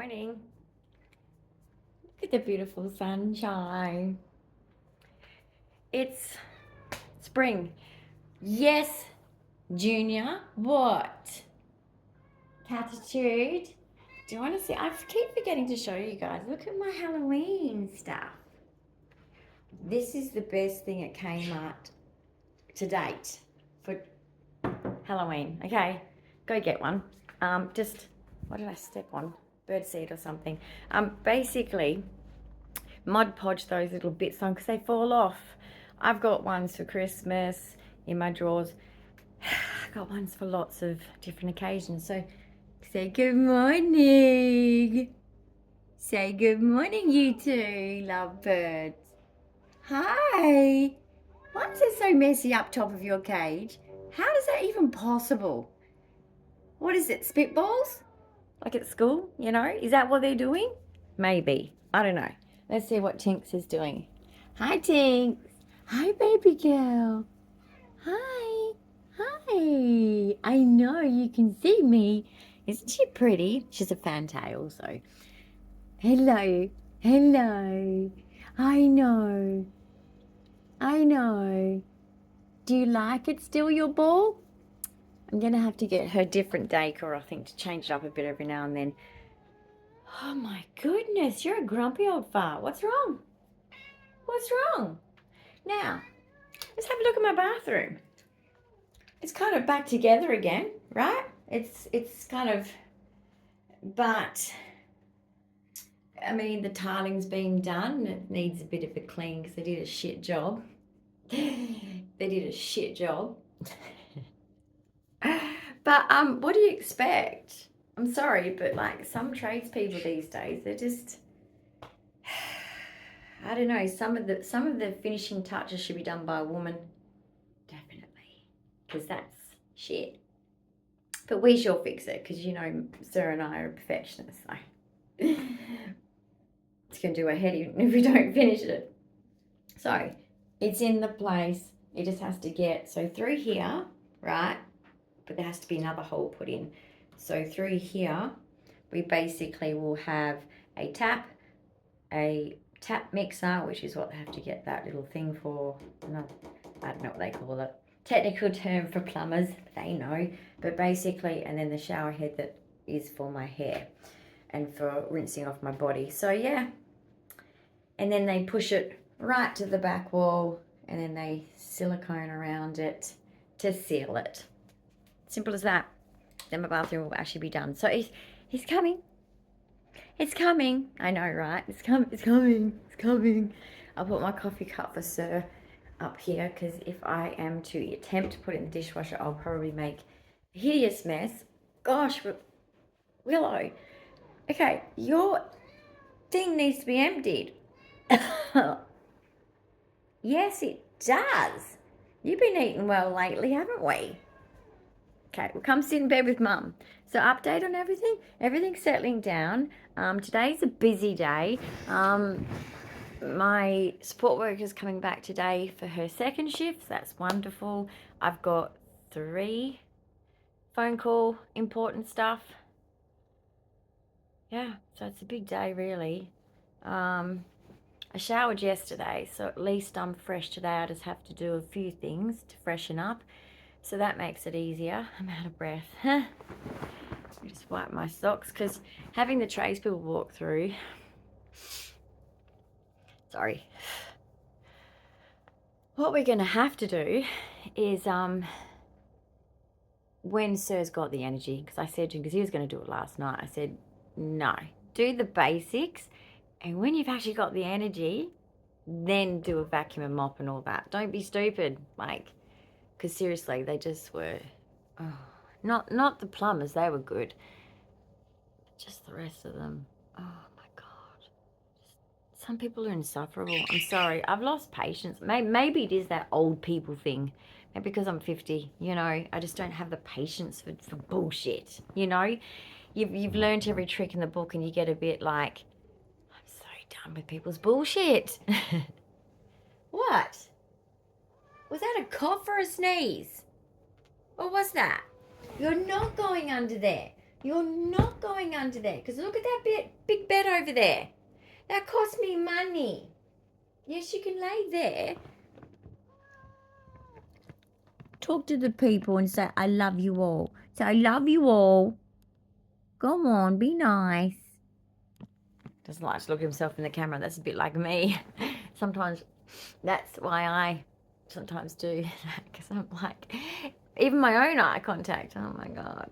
morning. Look at the beautiful sunshine. It's spring. Yes, Junior. What? Catitude. Do you want to see? I keep forgetting to show you guys. Look at my Halloween stuff. This is the best thing at Kmart to date for Halloween. Okay, go get one. What did I step on? Birdseed or something. Basically, Mod Podge those little bits on because they fall off. I've got ones for Christmas in my drawers. I've got ones for lots of different occasions. So say good morning. Say good morning, you two lovebirds. Hi. Why is it so messy up top of your cage? How is that even possible? What is it, spitballs? Like at school, you know? Is that what they're doing? Maybe. I don't know. Let's see what Tinks is doing. Hi, Tinks. Hi, baby girl. Hi. Hi. I know you can see me. Isn't she pretty? She's a fantail, so. Hello. Hello. I know. I know. Do you like it still, your ball? I'm going to have to get her different decor, I think, to change it up a bit every now and then. Oh, my goodness. You're a grumpy old fart. What's wrong? What's wrong? Now, let's have a look at my bathroom. It's kind of back together again, right? It's kind of, but, I mean, the tiling's been done. It needs a bit of a clean because they did a shit job. They did a shit job. But what do you expect? I'm sorry, but like some tradespeople these days, they're just, I don't know. Some of the finishing touches should be done by a woman, definitely, because that's shit. But we shall fix it, because you know, Sir and I are perfectionists, so it's gonna do our head in if we don't finish it. So it's in the place. It just has to get so through here, right? But there has to be another hole put in. So through here, we basically will have a tap mixer, which is what they have to get that little thing for. No, I don't know what they call it. Technical term for plumbers, they know. But basically, and then the shower head that is for my hair and for rinsing off my body. So yeah. And then they push it right to the back wall and then they silicone around it to seal it. Simple as that. Then my bathroom will actually be done. So he's coming. It's coming. I know, right? It's coming. I'll put my coffee cup for Sir up here because if I am to attempt to put it in the dishwasher, I'll probably make a hideous mess. Gosh, Willow. Okay, your thing needs to be emptied. Yes, it does. You've been eating well lately, haven't we? Okay, we'll come sit in bed with Mum. So update on everything. Everything's settling down. Today's a busy day. My support worker's coming back today for her second shift. So that's wonderful. I've got 3 phone call important stuff. Yeah, so it's a big day really. I showered yesterday, so at least I'm fresh today. I just have to do a few things to freshen up. So that makes it easier. I'm out of breath. I just wipe my socks because having the tradespeople walk through. Sorry. What we're going to have to do is when Sir's got the energy, because I said to him, because he was going to do it last night, I said, no, do the basics. And when you've actually got the energy, then do a vacuum and mop and all that. Don't be stupid, like. Because seriously, they just were, not the plumbers, they were good. Just the rest of them, oh my God. Some people are insufferable. I'm sorry, I've lost patience. Maybe it is that old people thing. Maybe because I'm 50, you know, I just don't have the patience for bullshit, you know. You've learned every trick in the book and you get a bit like, I'm so done with people's bullshit. What? Was that a cough or a sneeze? What was that? You're not going under there. You're not going under there, because look at that big bed over there. That cost me money. Yes, you can lay there. Talk to the people and say, I love you all. Say, I love you all. Go on, be nice. Doesn't like to look at himself in the camera. That's a bit like me. Sometimes that's why I sometimes do that, because I'm like, even my own eye contact. Oh my God.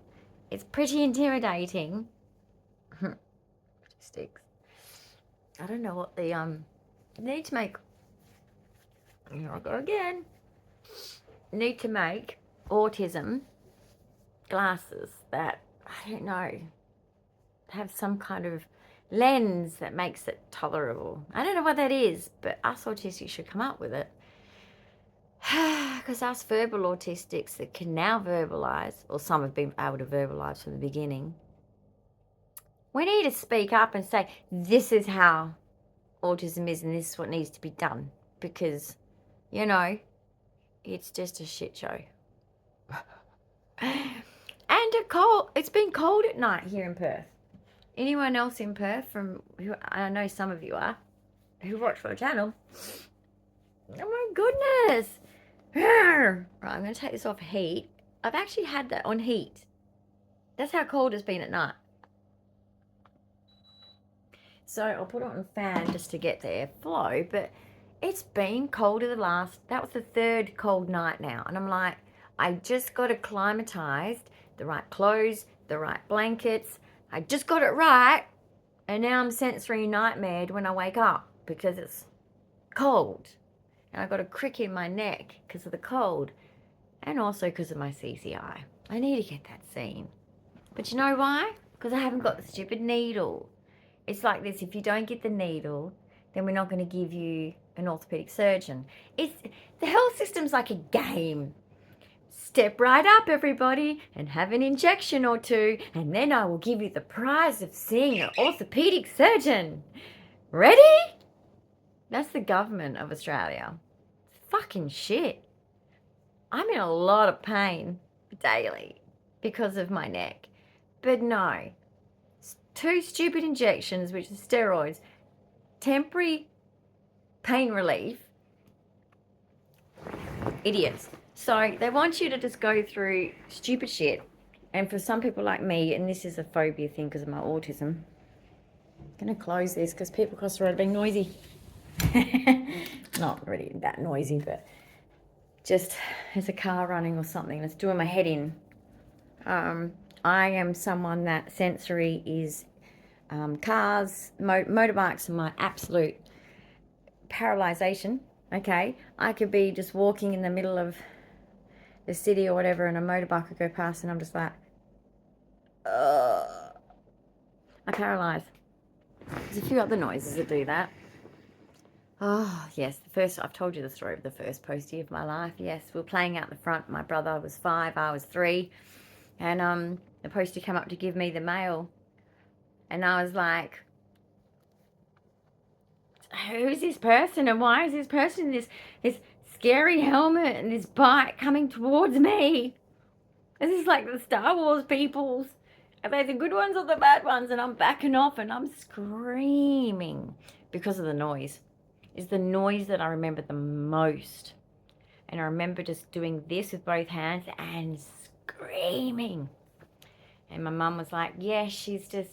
It's pretty intimidating. Sticks. I don't know what the, need to make, here I go again. Need to make autism glasses that, I don't know, have some kind of lens that makes it tolerable. I don't know what that is, but us autistics should come up with it. Because us verbal autistics that can now verbalize, or some have been able to verbalize from the beginning, we need to speak up and say, this is how autism is and this is what needs to be done. Because, you know, it's just a shit show. And it's been cold at night here in Perth. Anyone else in Perth, from who I know some of you are, who watch my channel? Oh my goodness. Right, I'm going to take this off heat. I've actually had that on heat. That's how cold it's been at night. So I'll put it on a fan just to get the airflow, but it's been colder that was the third cold night now. And I'm like, I just got acclimatized, the right clothes, the right blankets. I just got it right. And now I'm sensory nightmared when I wake up because it's cold. And I got a crick in my neck because of the cold. And also because of my CCI. I need to get that seen. But you know why? Because I haven't got the stupid needle. It's like this, if you don't get the needle, then we're not going to give you an orthopedic surgeon. The health system's like a game. Step right up, everybody, and have an injection or two, and then I will give you the prize of seeing an orthopedic surgeon. Ready? That's the government of Australia. Fucking shit. I'm in a lot of pain daily because of my neck. But no. 2 stupid injections, which are steroids, temporary pain relief. Idiots. So they want you to just go through stupid shit. And for some people like me, and this is a phobia thing because of my autism, I'm going to close this because people across the road are being noisy. Not really that noisy, but just there's a car running or something that's doing my head in. I am someone that sensory is cars, motorbikes are my absolute paralyzation. Okay, I could be just walking in the middle of the city or whatever, and a motorbike would go past, and I'm just like, I paralyze. There's a few other noises that do that. Oh yes, I've told you the story of the first postie of my life. Yes, we were playing out the front. My brother was 5, I was 3, and the postie came up to give me the mail, and I was like, who's this person, and why is this person in this scary helmet and this bike coming towards me? This is like the Star Wars peoples. Are they the good ones or the bad ones? And I'm backing off and I'm screaming because of the noise. It's the noise that I remember the most. And I remember just doing this with both hands and screaming. And my mum was like, yeah, she's a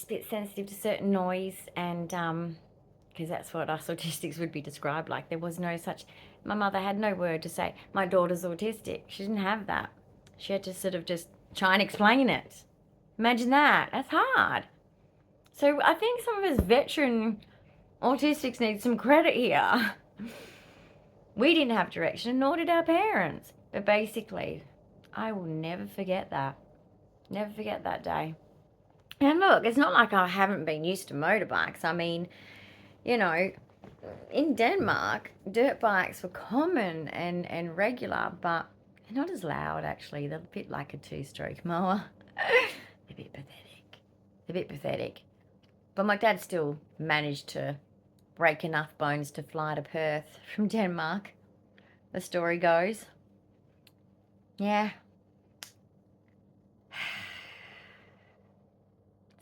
bit sensitive to certain noise, and because that's what us autistics would be described like. There was no such, my mother had no word to say, my daughter's autistic. She didn't have that. She had to sort of just try and explain it. Imagine that. That's hard. So I think some of us veteran autistics need some credit here. We didn't have direction, nor did our parents. But basically, I will never forget that. Never forget that day. And look, it's not like I haven't been used to motorbikes. I mean, you know, in Denmark, dirt bikes were common and regular, but they're not as loud, actually. They're a bit like a 2-stroke mower. They're a bit pathetic. They're a bit pathetic. But my dad still managed to break enough bones to fly to Perth from Denmark, the story goes. Yeah.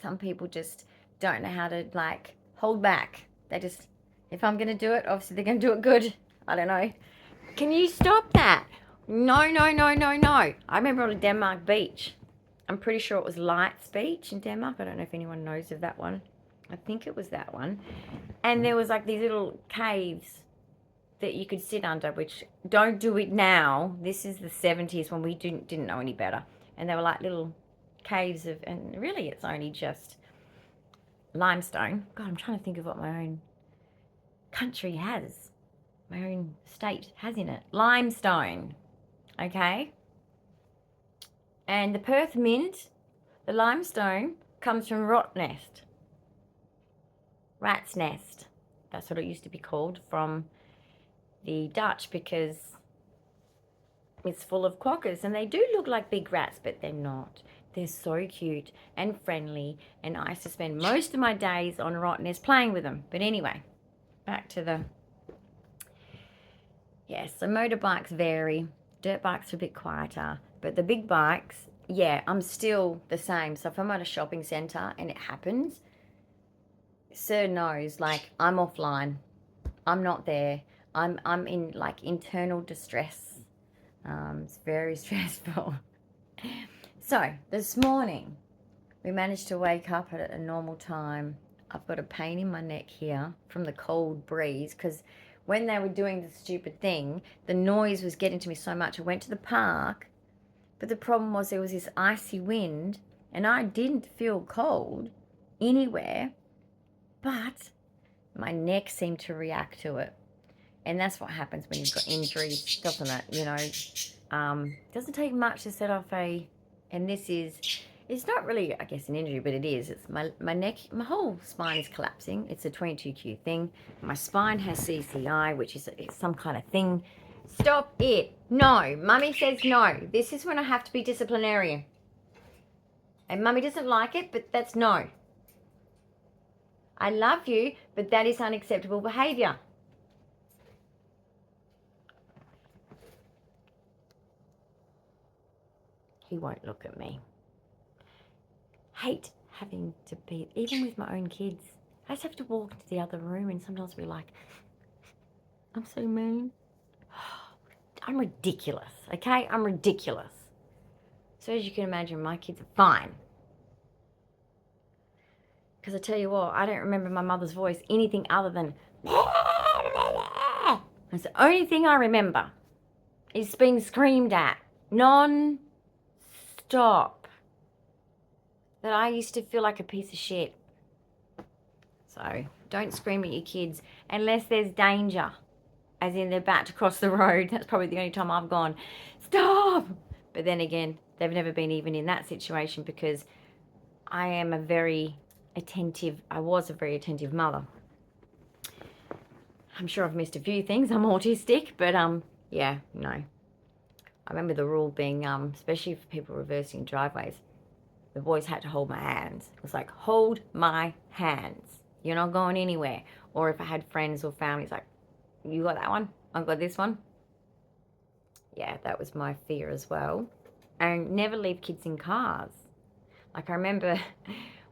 Some people just don't know how to, like, hold back. They just, if I'm going to do it, obviously they're going to do it good. I don't know. Can you stop that? No, no, no, no, no. I remember on a Denmark beach. I'm pretty sure it was Lights Beach in Denmark. I don't know if anyone knows of that one. I think it was that one. And there was like these little caves that you could sit under, which don't do it now. This is the 70s when we didn't know any better. And they were like little caves of, and really it's only just limestone. God, I'm trying to think of what my own country has. My own state has in it. Limestone. Okay? And the Perth mint, the limestone, comes from rat's nest. That's what it used to be called from the Dutch, because it's full of quokkas. And they do look like big rats, but they're not. They're so cute and friendly. And I used to spend most of my days on rat's nest playing with them. But anyway, back to the... Yes, so motorbikes vary. Dirt bikes are a bit quieter. But the big bikes, yeah, I'm still the same. So if I'm at a shopping centre and it happens, Sir knows, like, I'm offline. I'm not there. I'm in, like, internal distress. It's very stressful. So, this morning, we managed to wake up at a normal time. I've got a pain in my neck here from the cold breeze, because when they were doing the stupid thing, the noise was getting to me so much. I went to the park, but the problem was there was this icy wind, and I didn't feel cold anywhere, but my neck seemed to react to it. And that's what happens when you've got injuries, doesn't it? You know, it doesn't take much to set off a, and this is, it's not really, I guess, an injury, but it is. It's my neck, my whole spine is collapsing. It's a 22q thing. My spine has CCI, which is some kind of thing. Stop it. No. Mummy says no. This is when I have to be disciplinarian. And Mummy doesn't like it, but that's no. I love you, but that is unacceptable behaviour. He won't look at me. Hate having to be, even with my own kids. I just have to walk into the other room and sometimes be like, I'm so mean. I'm ridiculous, okay? I'm ridiculous. So as you can imagine, my kids are fine. Because I tell you what, I don't remember my mother's voice anything other than... That's the only thing I remember is being screamed at non-stop. That I used to feel like a piece of shit. So don't scream at your kids unless there's danger. As in they're about to cross the road. That's probably the only time I've gone, stop! But then again, they've never been even in that situation because I am a very attentive, I was a very attentive mother. I'm sure I've missed a few things. I'm autistic, but yeah, no. I remember the rule being, especially for people reversing driveways, the boys had to hold my hands. It was like, hold my hands. You're not going anywhere. Or if I had friends or families, like, you got that one? I've got this one. Yeah, that was my fear as well. And never leave kids in cars. Like, I remember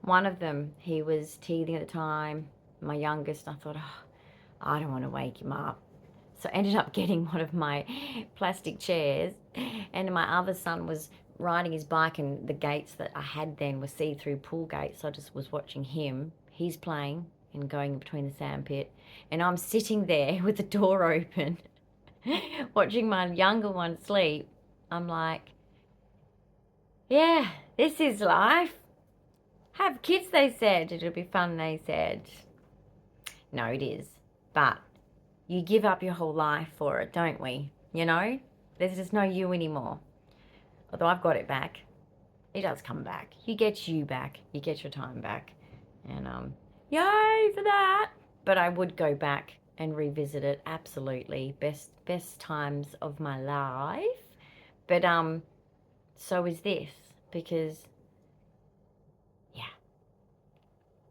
one of them, he was teething at the time, my youngest. I thought, oh, I don't want to wake him up. So I ended up getting one of my plastic chairs. And my other son was riding his bike, and the gates that I had then were see-through pool gates. So I just was watching him. He's playing and going in between the sandpit. And I'm sitting there with the door open, watching my younger one sleep. I'm like, yeah, this is life. Have kids, they said. It'll be fun, they said. No, it is. But you give up your whole life for it, don't we? You know? There's just no you anymore. Although I've got it back. It does come back. You get you back. You get your time back. And, yay for that. But I would go back and revisit it, absolutely. Best times of my life. But, so is this. Because, yeah.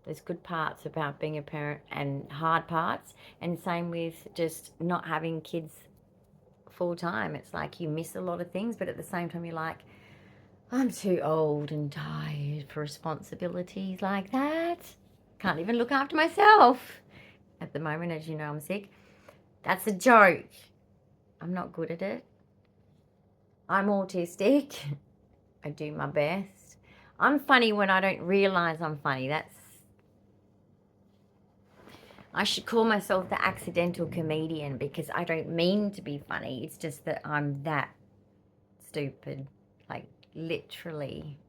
There's good parts about being a parent and hard parts. And same with just not having kids full time. It's like you miss a lot of things, but at the same time you're like, I'm too old and tired for responsibilities like that. Can't even look after myself. At the moment, as you know, I'm sick. That's a joke. I'm not good at it. I'm autistic. I do my best. I'm funny when I don't realise I'm funny. I should call myself the accidental comedian because I don't mean to be funny. It's just that I'm that stupid. Like, literally.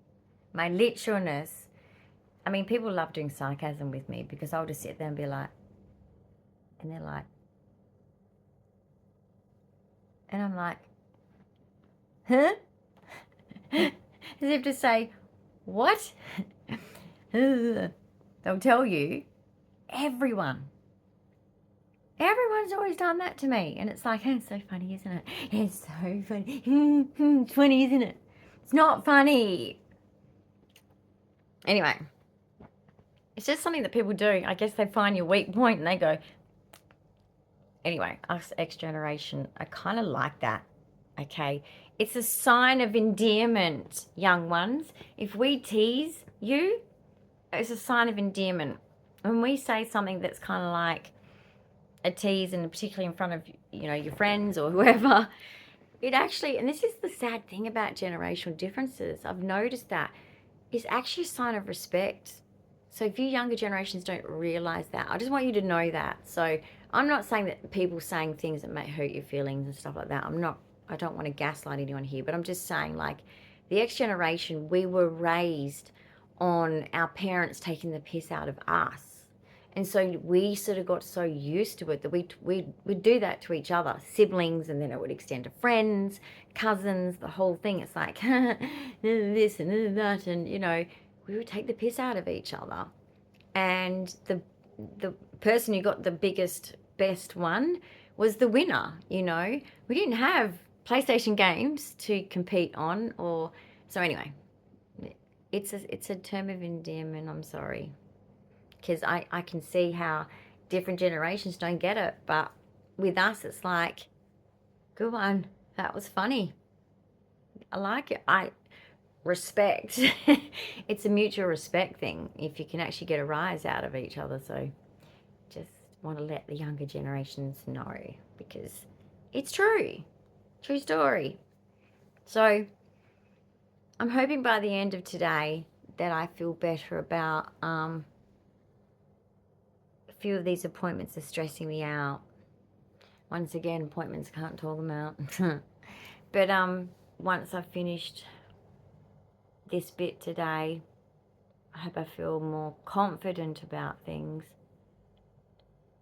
My literalness. I mean, people love doing sarcasm with me because I'll just sit there and be like, and they're like, and I'm like, huh? As if to say, what? They'll tell you, everyone's always done that to me. And it's like, it's so funny, isn't it? It's so funny. It's funny, isn't it? It's not funny. Anyway, it's just something that people do. I guess they find your weak point and they go, anyway, us X generation, I kind of like that. Okay, it's a sign of endearment, young ones. If we tease you, it's a sign of endearment. When we say something that's kind of like a tease, and particularly in front of, you know, your friends or whoever, it actually, and this is the sad thing about generational differences, I've noticed that, it's actually a sign of respect. So if you younger generations don't realize that, I just want you to know that. So I'm not saying that people saying things that may hurt your feelings and stuff like that. I don't want to gaslight anyone here, but I'm just saying, like, the X generation, we were raised on our parents taking the piss out of us. And so we sort of got so used to it that we'd do that to each other, siblings, and then it would extend to friends, cousins, the whole thing. It's like this and that, and, you know, we would take the piss out of each other. And the person who got the biggest, best one was the winner, you know. We didn't have PlayStation games to compete on, or so anyway. It's a term of endearment, I'm sorry. Because I can see how different generations don't get it. But with us, it's like, good one. That was funny. I like it. Respect. It's a mutual respect thing if you can actually get a rise out of each other. So just want to let the younger generations know, because it's true. True story. So I'm hoping by the end of today that I feel better about a few of these appointments are stressing me out. Once again, appointments, can't talk them out. But once I've finished this bit today, I hope I feel more confident about things.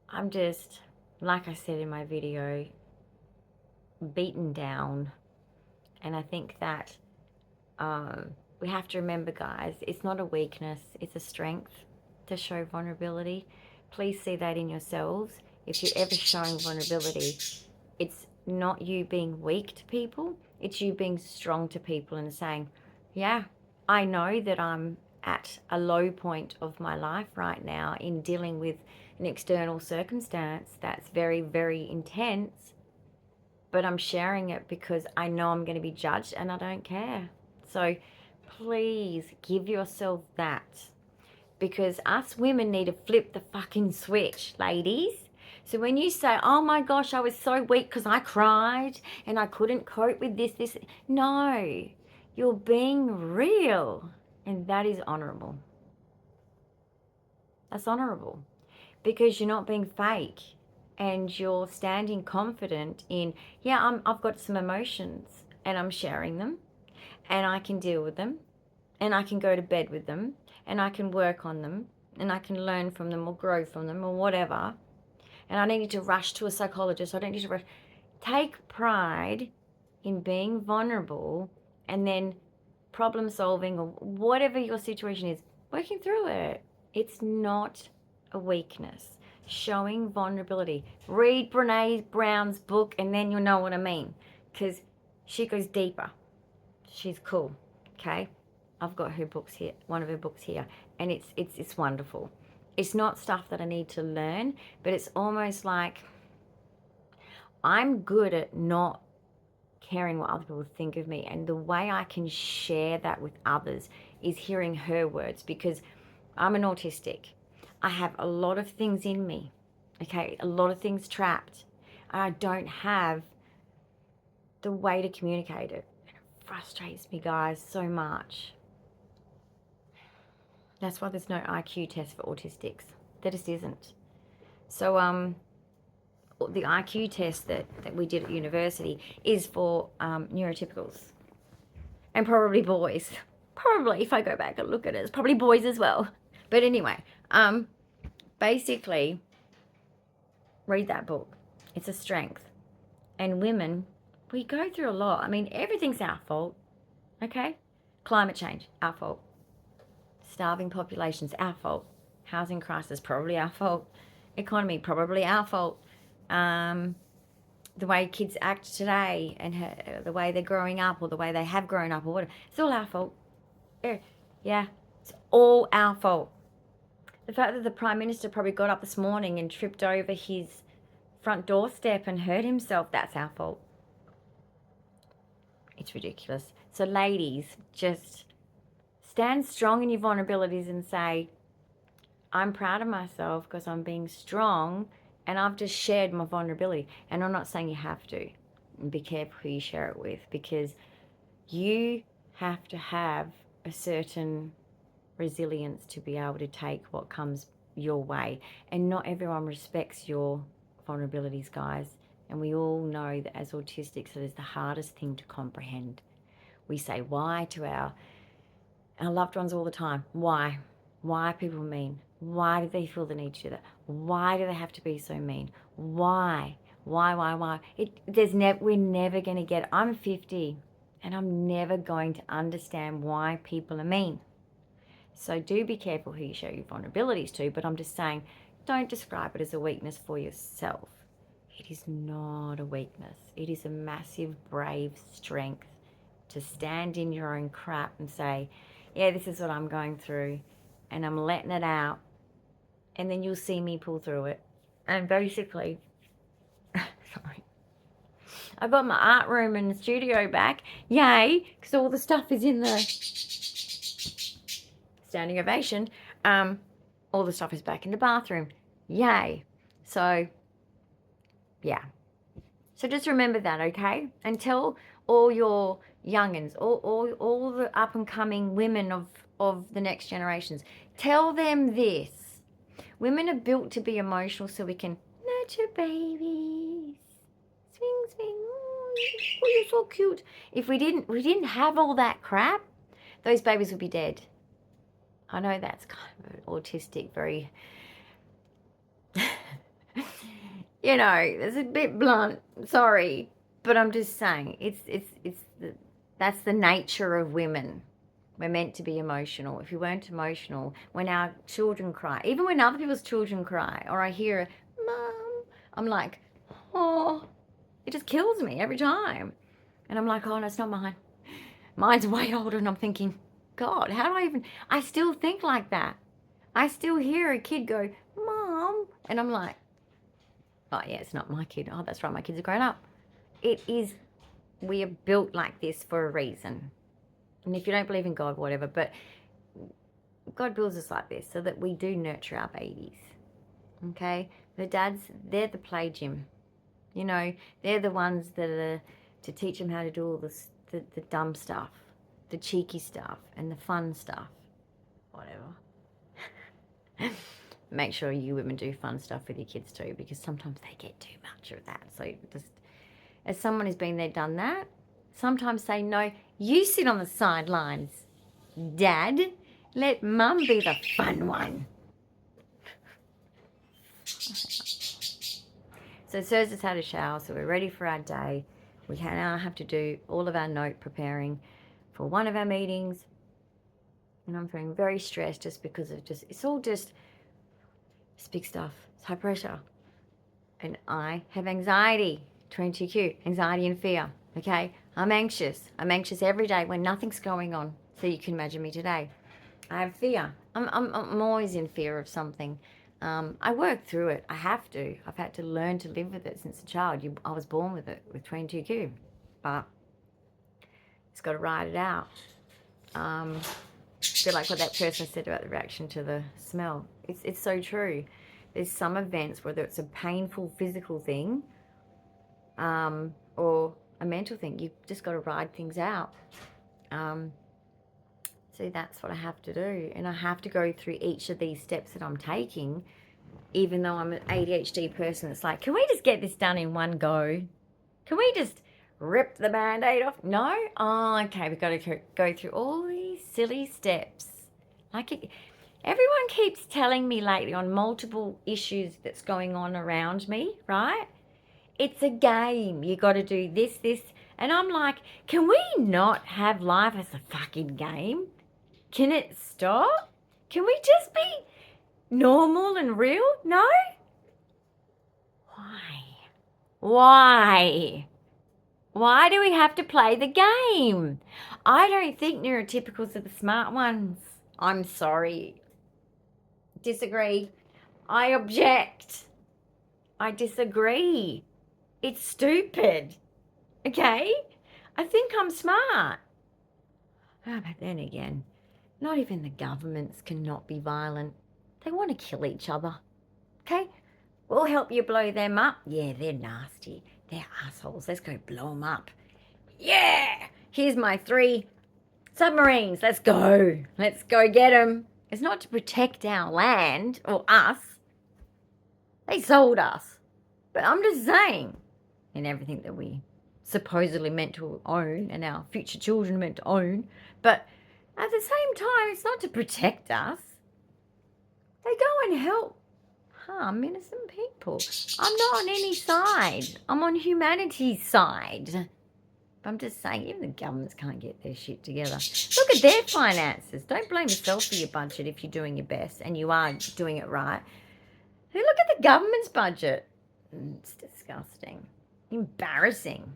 I'm just, like I said in my video, beaten down. And I think that we have to remember, guys, it's not a weakness, it's a strength to show vulnerability. Please see that in yourselves. If you're ever showing vulnerability, it's not you being weak to people, it's you being strong to people and saying, yeah, I know that I'm at a low point of my life right now in dealing with an external circumstance that's very, very intense, but I'm sharing it because I know I'm going to be judged and I don't care. So please give yourself that, because us women need to flip the fucking switch, ladies. So when you say, oh my gosh, I was so weak because I cried and I couldn't cope with this. No, you're being real, and that is honorable. That's honorable because you're not being fake and you're standing confident in, yeah, I've got some emotions and I'm sharing them and I can deal with them and I can go to bed with them and I can work on them and I can learn from them or grow from them or whatever. And I don't need to rush to a psychologist. I don't need to rush. Take pride in being vulnerable and then problem solving or whatever your situation is, working through it. It's not a weakness. Showing vulnerability. Read Brene Brown's book and then you'll know what I mean, because she goes deeper. She's cool, okay? I've got her books here, one of her books here, and it's wonderful. It's not stuff that I need to learn, but it's almost like I'm good at not caring what other people think of me. And the way I can share that with others is hearing her words, because I'm an autistic. I have a lot of things in me, okay, a lot of things trapped. And I don't have the way to communicate it. And it frustrates me, guys, so much. That's why there's no IQ test for autistics. There just isn't. So the IQ test that we did at university is for neurotypicals. And probably boys. Probably, if I go back and look at it, it's probably boys as well. But anyway, basically, read that book. It's a strength. And women, we go through a lot. I mean, everything's our fault, okay? Climate change, our fault. Starving populations, our fault. Housing crisis, probably our fault. Economy, probably our fault. The way kids act today and the way they're growing up or the way they have grown up or whatever, it's all our fault. Yeah, it's all our fault. The fact that the Prime Minister probably got up this morning and tripped over his front doorstep and hurt himself, that's our fault. It's ridiculous. So ladies, just stand strong in your vulnerabilities and say, I'm proud of myself because I'm being strong and I've just shared my vulnerability. And I'm not saying you have to. And be careful who you share it with, because you have to have a certain resilience to be able to take what comes your way. And not everyone respects your vulnerabilities, guys. And we all know that as autistics, it is the hardest thing to comprehend. We say why to our loved ones all the time. Why? Why are people mean? Why do they feel the need to do that? Why do they have to be so mean? Why? Why? We're never going to get it. I'm 50 and I'm never going to understand why people are mean. So do be careful who you show your vulnerabilities to, but I'm just saying, don't describe it as a weakness for yourself. It is not a weakness. It is a massive, brave strength to stand in your own crap and say, yeah, this is what I'm going through and I'm letting it out. And then you'll see me pull through it. And basically, sorry, I got my art room and the studio back. Yay, because all the stuff is in the standing ovation. All the stuff is back in the bathroom. Yay. So, yeah. So just remember that, okay? And tell all your youngins, all the up-and-coming women of the next generations, tell them this. Women are built to be emotional so we can nurture babies. Swing, swing. Oh, you're so cute. If we didn't have all that crap, those babies would be dead. I know that's kind of autistic, very, you know, it's a bit blunt. Sorry, but I'm just saying that's the nature of women. We're meant to be emotional. If we weren't emotional, when our children cry, even when other people's children cry, or I hear, Mom, I'm like, oh, it just kills me every time. And I'm like, oh, no, it's not mine. Mine's way older, and I'm thinking, God, how do I still think like that. I still hear a kid go, Mom, and I'm like, oh, yeah, it's not my kid. Oh, that's right, my kids are grown up. It is, we are built like this for a reason. And if you don't believe in God, whatever, but God builds us like this so that we do nurture our babies, okay? The dads, they're the play gym. You know, they're the ones that are to teach them how to do all this, the dumb stuff, the cheeky stuff, and the fun stuff, whatever. Make sure you women do fun stuff with your kids too, because sometimes they get too much of that. So just, as someone who's been there, done that, sometimes say, no, you sit on the sidelines, Dad. Let Mum be the fun one. So Serge has had a shower, so we're ready for our day. We now have to do all of our note preparing for one of our meetings. And I'm feeling very stressed just because of it's all just big stuff. It's high pressure. And I have anxiety, 22Q, anxiety and fear, okay? I'm anxious. I'm anxious every day when nothing's going on. So you can imagine me today. I have fear. I'm always in fear of something. I work through it. I have to. I've had to learn to live with it since a child. I was born with it, with 22Q. But Just got to ride it out. Feel like what that person said about the reaction to the smell. It's so true. There's some events, whether it's a painful physical thing or a mental thing, you've just got to ride things out. So that's what I have to do. And I have to go through each of these steps that I'm taking, even though I'm an ADHD person. It's like, can we just get this done in one go? Can we just rip the Band-Aid off? No? Oh, okay. We've got to go through all these silly steps. Everyone keeps telling me lately on multiple issues that's going on around me, right? It's a game. You got to do this. And I'm like, can we not have life as a fucking game? Can it stop? Can we just be normal and real? No? Why? Why do we have to play the game? I don't think neurotypicals are the smart ones. I'm sorry. Disagree. I object. I disagree. It's stupid. Okay? I think I'm smart. Oh, but then again, not even the governments cannot be violent. They want to kill each other. Okay? We'll help you blow them up. Yeah, they're nasty. They're assholes. Let's go blow them up. Yeah! Here's my 3 submarines. Let's go. Let's go get them. It's not to protect our land or us. They sold us. But I'm just saying, and everything that we supposedly meant to own and our future children meant to own. But at the same time, it's not to protect us. They go and help harm innocent people. I'm not on any side. I'm on humanity's side. But I'm just saying, even the governments can't get their shit together. Look at their finances. Don't blame yourself for your budget if you're doing your best and you are doing it right. Hey, look at the government's budget. It's disgusting. Embarrassing.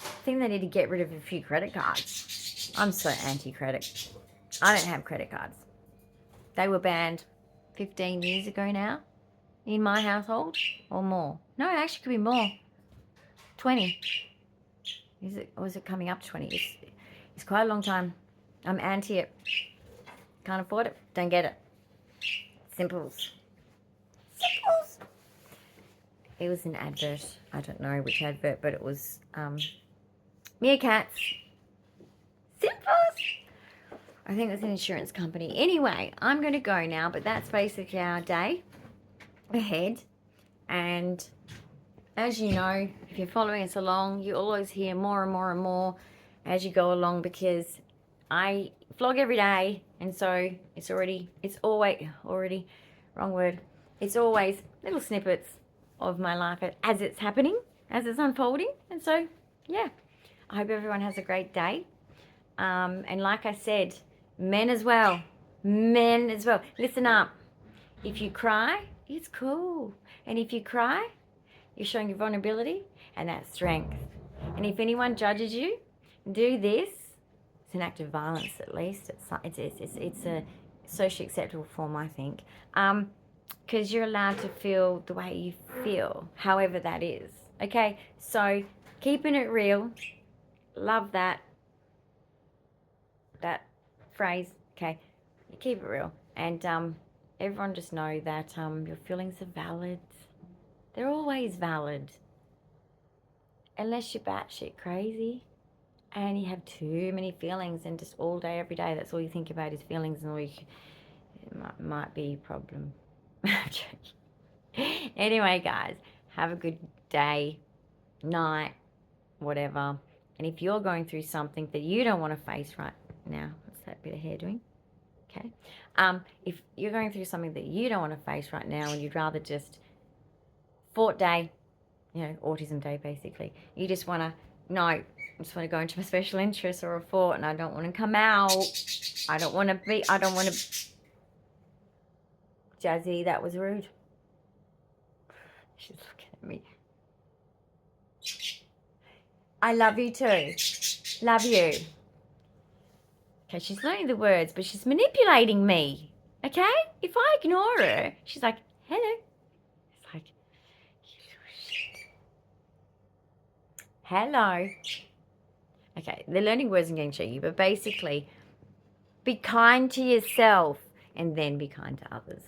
I think they need to get rid of a few credit cards. I'm so anti-credit. I don't have credit cards. They were banned 15 years ago now in my household, or more. No, it actually could be more. 20. Is it, or is it coming up to 20? It's quite a long time. I'm anti it. Can't afford it. Don't get it. Simples. It was an advert. I don't know which advert, but it was meerkats. Simples. I think it was an insurance company. Anyway, I'm going to go now, but that's basically our day ahead. And as you know, if you're following us along, you always hear more and more and more as you go along, because I vlog every day, and so it's always little snippets of my life as it's happening, as it's unfolding. And so, yeah, I hope everyone has a great day. And like I said, men as well. Listen up. If you cry, it's cool. And if you cry, you're showing your vulnerability, and that's strength. And if anyone judges you, do this. It's an act of violence, at least. It's a socially acceptable form, I think. Because you're allowed to feel the way you feel, however that is. Okay, so keeping it real. Love that phrase. Okay, you keep it real. And everyone just know that your feelings are valid. They're always valid. Unless you're batshit crazy and you have too many feelings and just all day, every day, that's all you think about is feelings, and it might be a problem. Anyway, guys, have a good day, night, whatever. And if you're going through something that you don't want to face right now, what's that bit of hair doing? Okay. If you're going through something that you don't want to face right now, and you'd rather just fort day, autism day, basically, you just want to, I just want to go into a special interest or a fort, and I don't want to come out. I don't want to Jazzy, that was rude. She's looking at me. I love you too. Love you. Okay, she's learning the words, but she's manipulating me. Okay? If I ignore her, she's like, hello. It's like, you little shit. Hello. Okay, they're learning words and getting cheeky, but basically, be kind to yourself and then be kind to others.